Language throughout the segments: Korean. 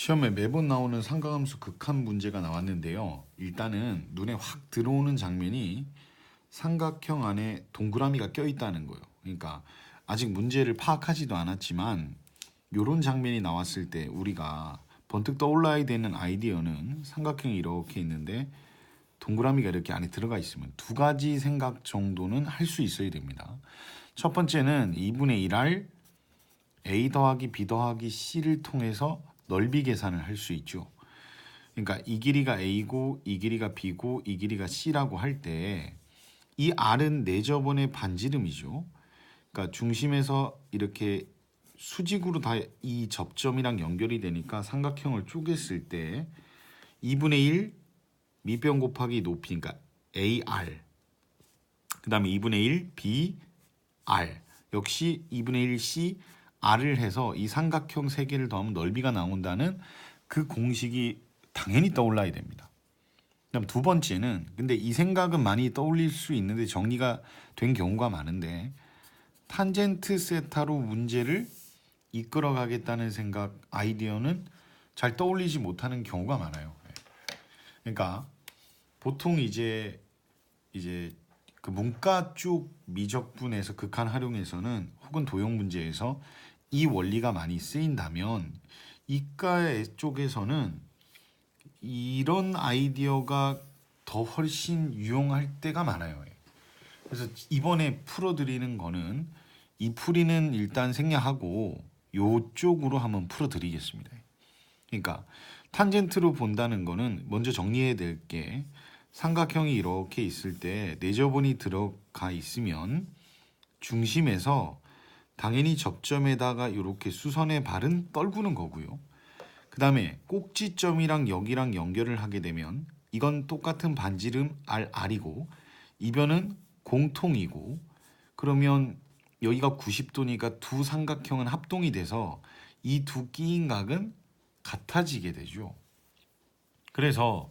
시험에 매번 나오는 삼각함수 극한 문제가 나왔는데요. 일단은 눈에 확 들어오는 장면이 삼각형 안에 동그라미가 껴있다는 거예요. 그러니까 아직 문제를 파악하지도 않았지만 이런 장면이 나왔을 때 우리가 번뜩 떠올라야 되는 아이디어는 삼각형이 이렇게 있는데 동그라미가 이렇게 안에 들어가 있으면 두 가지 생각 정도는 할 수 있어야 됩니다. 첫 번째는 2분의 1R A 더하기 B 더하기 C를 통해서 넓이 계산을 할 수 있죠. 그러니까 이 길이가 A고 이 길이가 B고 이 길이가 C라고 할 때 이 R은 내저번의 반지름이죠. 그러니까 중심에서 이렇게 수직으로 다 이 접점이랑 연결이 되니까 삼각형을 쪼갰을 때 2분의 1 밑변 곱하기 높이, 그러니까 AR, 그 다음에 2분의 1 BR, 역시 2분의 1 C R을 해서 이 삼각형 세 개를 더하면 넓이가 나온다는 그 공식이 당연히 떠올라야 됩니다. 그다음 두 번째는, 근데 이 생각은 많이 떠올릴 수 있는데 정리가 된 경우가 많은데, 탄젠트 세타로 문제를 이끌어 가겠다는 생각, 아이디어는 잘 떠올리지 못하는 경우가 많아요. 그러니까 보통 이제 그 문과 쪽 미적분에서 극한 활용에서는 혹은 도형 문제에서 이 원리가 많이 쓰인다면 이과 쪽에서는 이런 아이디어가 더 훨씬 유용할 때가 많아요. 그래서 이번에 풀어드리는 거는 이 풀이는 일단 생략하고 요쪽으로 한번 풀어드리겠습니다. 그러니까 탄젠트로 본다는 거는 먼저 정리해야 될 게, 삼각형이 이렇게 있을 때 내저번이 들어가 있으면 중심에서 당연히 접점에다가 이렇게 수선의 발은 떨구는 거고요. 그 다음에 꼭지점이랑 여기랑 연결을 하게 되면 이건 똑같은 반지름 R이고 이변은 공통이고, 그러면 여기가 90도니까 두 삼각형은 합동이 돼서 이 두 끼인 각은 같아지게 되죠. 그래서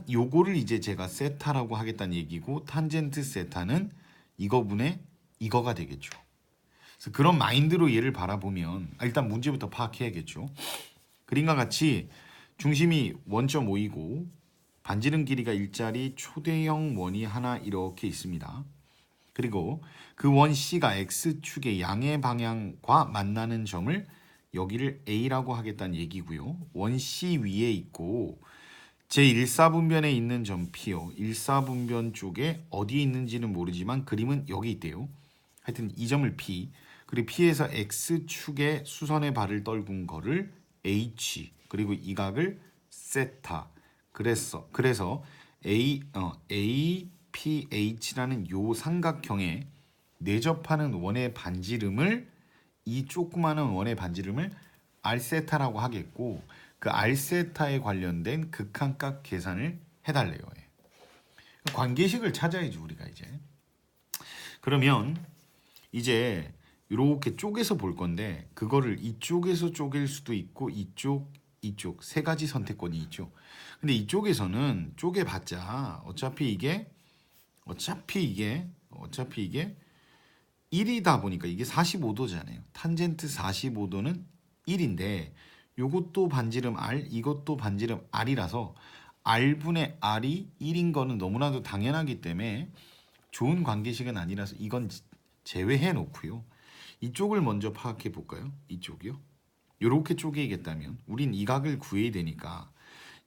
요거를 이제 제가 세타라고 하겠다는 얘기고, 탄젠트 세타는 이거분의 이거가 되겠죠. 그래서 그런 마인드로 얘를 바라보면 일단 문제부터 파악해야겠죠. 그림과 같이 중심이 1.5이고 반지름 길이가 일자리 초대형 원이 하나 이렇게 있습니다. 그리고 그 원 C가 X축의 양의 방향과 만나는 점을 여기를 A라고 하겠다는 얘기고요. 원 C 위에 있고 제1사분변에 있는 점 P요. 1사분변 쪽에 어디에 있는지는 모르지만 그림은 여기 있대요. 하여튼 이 점을 P, 그리고 P에서 X축의 수선의 발을 떨군 거를 H, 그리고 이 각을 세타. 그래서 APH라는 요 삼각형에 내접하는 원의 반지름을, 이 조그마한 원의 반지름을 R세타라고 하겠고, 그 R세타에 관련된 극한값 계산을 해달래요. 관계식을 찾아야죠, 우리가 이제. 그러면 이제 이렇게 쪼개서 볼 건데, 그거를 이쪽에서 쪼갤 수도 있고 이쪽 세 가지 선택권이 있죠. 근데 이쪽에서는 쪼개봤자 어차피 이게 1이다 보니까 이게 45도잖아요. 탄젠트 45도는 1인데 요것도 반지름 R, 이것도 반지름 R이라서 R분의 R이 1인 거는 너무나도 당연하기 때문에 좋은 관계식은 아니라서 이건 제외해 놓고요. 이쪽을 먼저 파악해 볼까요? 이쪽이요. 이렇게 쪼개겠다면 우린 이 각을 구해야 되니까,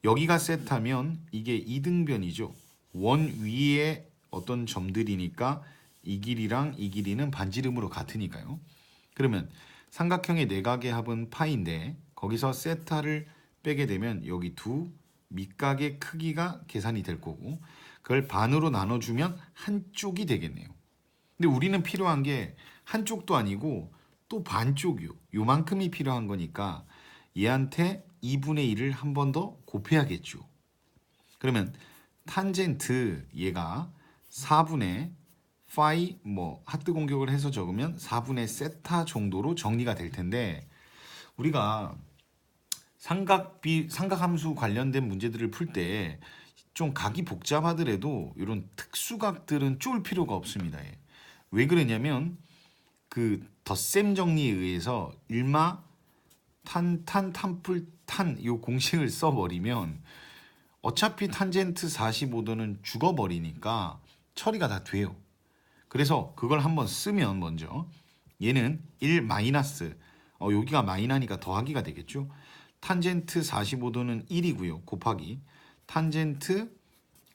여기가 세타면 이게 이등변이죠. 원 위에 어떤 점들이니까 이 길이랑 이 길이는 반지름으로 같으니까요. 그러면 삼각형의 내각의 합은 파인데 거기서 세타를 빼게 되면 여기 두 밑각의 크기가 계산이 될 거고, 그걸 반으로 나눠주면 한쪽이 되겠네요. 근데 우리는 필요한 게 한쪽도 아니고 또 반쪽이요. 요만큼이 필요한 거니까 얘한테 2분의 1을 한 번 더 곱해야겠죠. 그러면 탄젠트 얘가 4분의 파이, 하트 공격을 해서 적으면 4분의 세타 정도로 정리가 될 텐데, 우리가 삼각함수 관련된 문제들을 풀 때 좀 각이 복잡하더라도 이런 특수각들은 쫄 필요가 없습니다. 왜 그러냐면 그 덧셈 정리에 의해서 일마 탄풀탄 요 공식을 써버리면 어차피 탄젠트 45도는 죽어버리니까 처리가 다 돼요. 그래서 그걸 한번 쓰면 먼저 얘는 1 마이너스 여기가 마이너니까 더하기가 되겠죠. 탄젠트 45도는 1이고요. 곱하기 탄젠트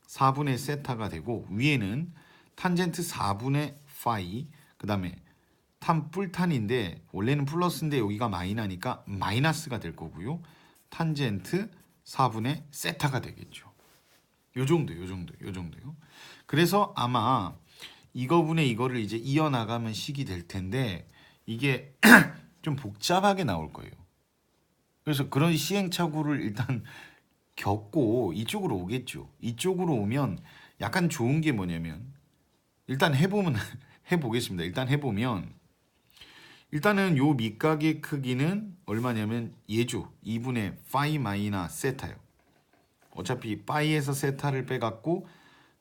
4분의 세타가 되고 위에는 탄젠트 4분의 파이 그 다음에 탄 뿔탄인데 원래는 플러스인데 여기가 마이너니까 마이너스가 될 거고요. 탄젠트 4분의 세타가 되겠죠. 요 정도요. 그래서 아마 이거분의 이거를 이제 이어나가면 식이 될 텐데 이게 좀 복잡하게 나올 거예요. 그래서 그런 시행착오를 일단 겪고 이쪽으로 오겠죠. 이쪽으로 오면 약간 좋은 게 뭐냐면 일단 해보면 해보겠습니다. 일단 해보면 일단은 요 밑각의 크기는 얼마냐면 얘죠. 2분의 파이 마이너 세타요. 어차피 파이에서 세타를 빼갖고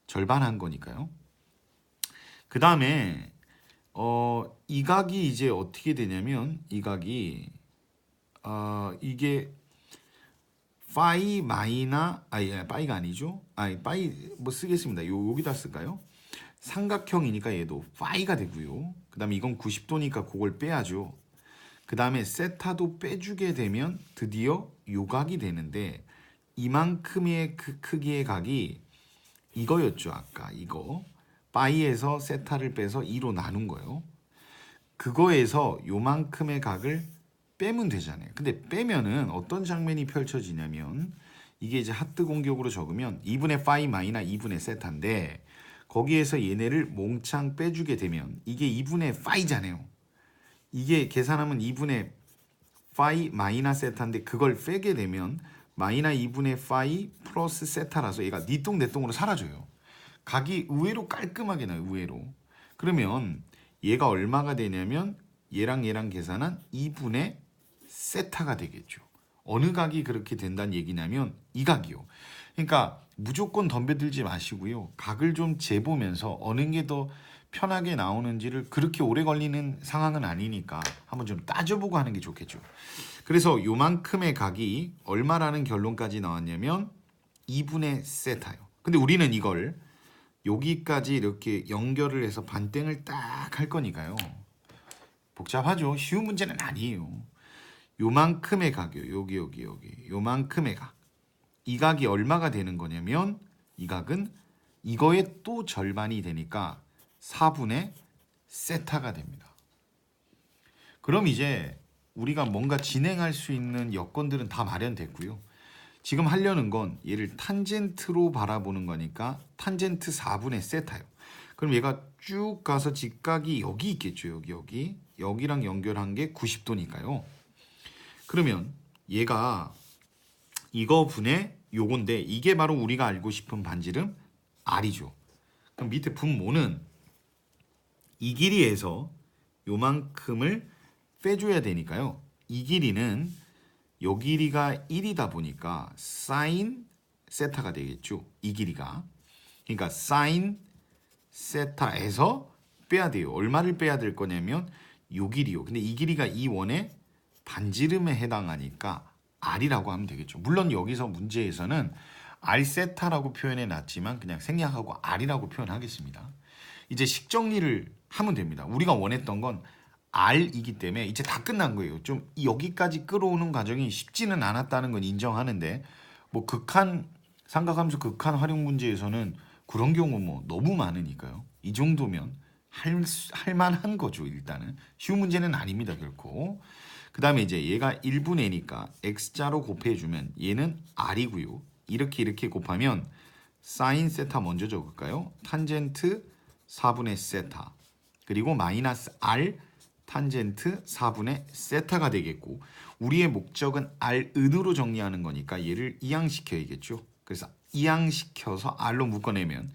절반한 거니까요. 그 다음에 이 각이 이제 어떻게 되냐면 이 각이 이게 파이 마이너 파이가 아니죠. 파이 뭐 쓰겠습니다. 여기다 쓸까요? 삼각형이니까 얘도 파이가 되고요. 그 다음에 이건 90도니까 그걸 빼야죠. 그 다음에 세타도 빼주게 되면 드디어 요 각이 되는데 이만큼의 그 크기의 각이 이거였죠. 아까 이거 파이에서 세타를 빼서 2로 나눈 거예요. 그거에서 요만큼의 각을 빼면 되잖아요. 근데 빼면은 어떤 장면이 펼쳐지냐면 이게 이제 하트 공격으로 적으면 2분의 파이 마이너 2분의 세타인데 거기에서 얘네를 몽창 빼주게 되면 이게 2분의 파이잖아요. 이게 계산하면 2분의 파이 마이너 세타인데 그걸 빼게 되면 마이너 2분의 파이 플러스 세타라서 얘가 니똥내똥으로 사라져요. 각이 의외로 깔끔하게 나요. 의외로. 그러면 얘가 얼마가 되냐면 얘랑 계산한 2분의 세타가 되겠죠. 어느 각이 그렇게 된다는 얘기냐면 이 각이요. 그러니까 무조건 덤벼들지 마시고요. 각을 좀 재보면서 어느 게 더 편하게 나오는지를 그렇게 오래 걸리는 상황은 아니니까 한번 좀 따져보고 하는 게 좋겠죠. 그래서 요만큼의 각이 얼마라는 결론까지 나왔냐면 2분의 세타요. 근데 우리는 이걸 여기까지 이렇게 연결을 해서 반땡을 딱 할 거니까요. 복잡하죠. 쉬운 문제는 아니에요. 요만큼의 각이요. 여기 요만큼의 각. 이 각이 얼마가 되는 거냐면 이 각은 이거의 또 절반이 되니까 4분의 세타가 됩니다. 그럼 이제 우리가 뭔가 진행할 수 있는 여건들은 다 마련됐고요. 지금 하려는 건 얘를 탄젠트로 바라보는 거니까 탄젠트 4분의 세타요. 그럼 얘가 쭉 가서 직각이 여기 있겠죠. 여기랑 연결한 게 90도니까요. 그러면 얘가 이거 분의 요건데 이게 바로 우리가 알고 싶은 반지름 R이죠. 그럼 밑에 분모는 이 길이에서 요만큼을 빼줘야 되니까요. 이 길이는 요 길이가 1이다 보니까 사인 세타가 되겠죠. 이 길이가. 그러니까 사인 세타에서 빼야 돼요. 얼마를 빼야 될 거냐면 요 길이요. 근데 이 길이가 이 원의 반지름에 해당하니까 R이라고 하면 되겠죠. 물론 여기서 문제에서는 R 세타라고 표현해 놨지만 그냥 생략하고 R이라고 표현하겠습니다. 이제 식 정리를 하면 됩니다. 우리가 원했던 건 R이기 때문에 이제 다 끝난 거예요. 좀 여기까지 끌어오는 과정이 쉽지는 않았다는 건 인정하는데 뭐 삼각함수 극한 활용 문제에서는 그런 경우 뭐 너무 많으니까요. 이 정도면 할 만한 거죠. 일단은 쉬운 문제는 아닙니다. 결코. 그 다음에 이제 얘가 1분의니까 x자로 곱해주면 얘는 r이고요. 이렇게 곱하면 사인 세타 먼저 적을까요? 탄젠트 4분의 세타 그리고 마이너스 r 탄젠트 4분의 세타가 되겠고 우리의 목적은 r은으로 정리하는 거니까 얘를 이항시켜야겠죠. 그래서 이항시켜서 r로 묶어내면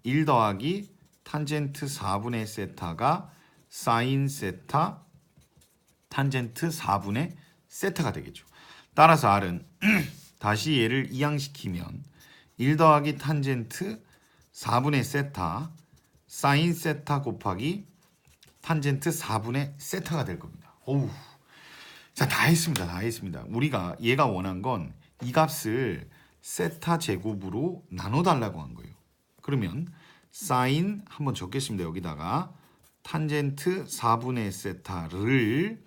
1 더하기 탄젠트 4분의 세타가 사인 세타 탄젠트 4분의 세타가 되겠죠. 따라서 r은 다시 얘를 이항시키면 1 더하기 탄젠트 4분의 세타 사인 세타 곱하기 탄젠트 4분의 세타가 될 겁니다. 어우, 자, 다 했습니다. 다 했습니다. 우리가 얘가 원한 건 이 값을 세타 제곱으로 나눠 달라고 한 거예요. 그러면 사인 한번 적겠습니다. 여기다가 탄젠트 4분의 세타를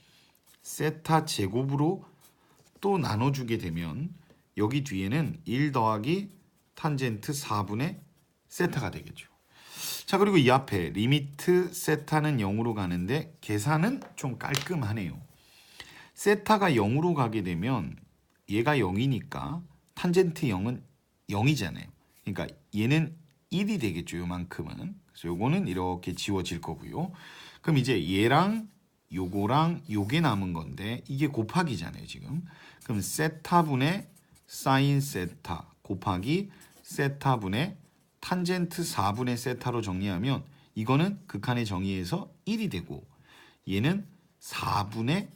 세타 제곱으로 또 나눠주게 되면 여기 뒤에는 1 더하기 탄젠트 4분의 세타가 되겠죠. 자, 그리고 이 앞에 리미트 세타는 0으로 가는데 계산은 좀 깔끔하네요. 세타가 0으로 가게 되면 얘가 0이니까 탄젠트 0은 0이잖아요. 그러니까 얘는 1이 되겠죠. 요만큼은. 그래서 요거는 이렇게 지워질 거고요. 그럼 이제 얘랑 요거랑 요게 남은 건데 이게 곱하기잖아요, 지금. 그럼 세타분의 사인 세타 곱하기 세타분의 탄젠트 4분의 세타로 정리하면 이거는 극한의 정의에서 1이 되고 얘는 4분의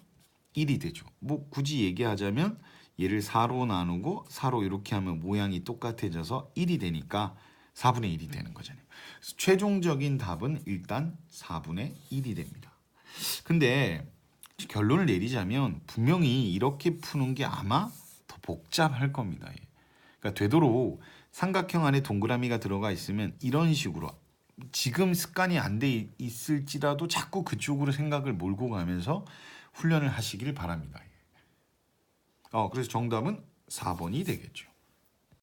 1이 되죠. 뭐 굳이 얘기하자면 얘를 4로 나누고 4로 이렇게 하면 모양이 똑같아져서 1이 되니까 4분의 1이 되는 거잖아요. 그래서 최종적인 답은 일단 4분의 1이 됩니다. 근데 결론을 내리자면 분명히 이렇게 푸는 게 아마 더 복잡할 겁니다. 그러니까 되도록 삼각형 안에 동그라미가 들어가 있으면 이런 식으로 지금 습관이 안 돼 있을지라도 자꾸 그쪽으로 생각을 몰고 가면서 훈련을 하시길 바랍니다. 그래서 정답은 4번이 되겠죠.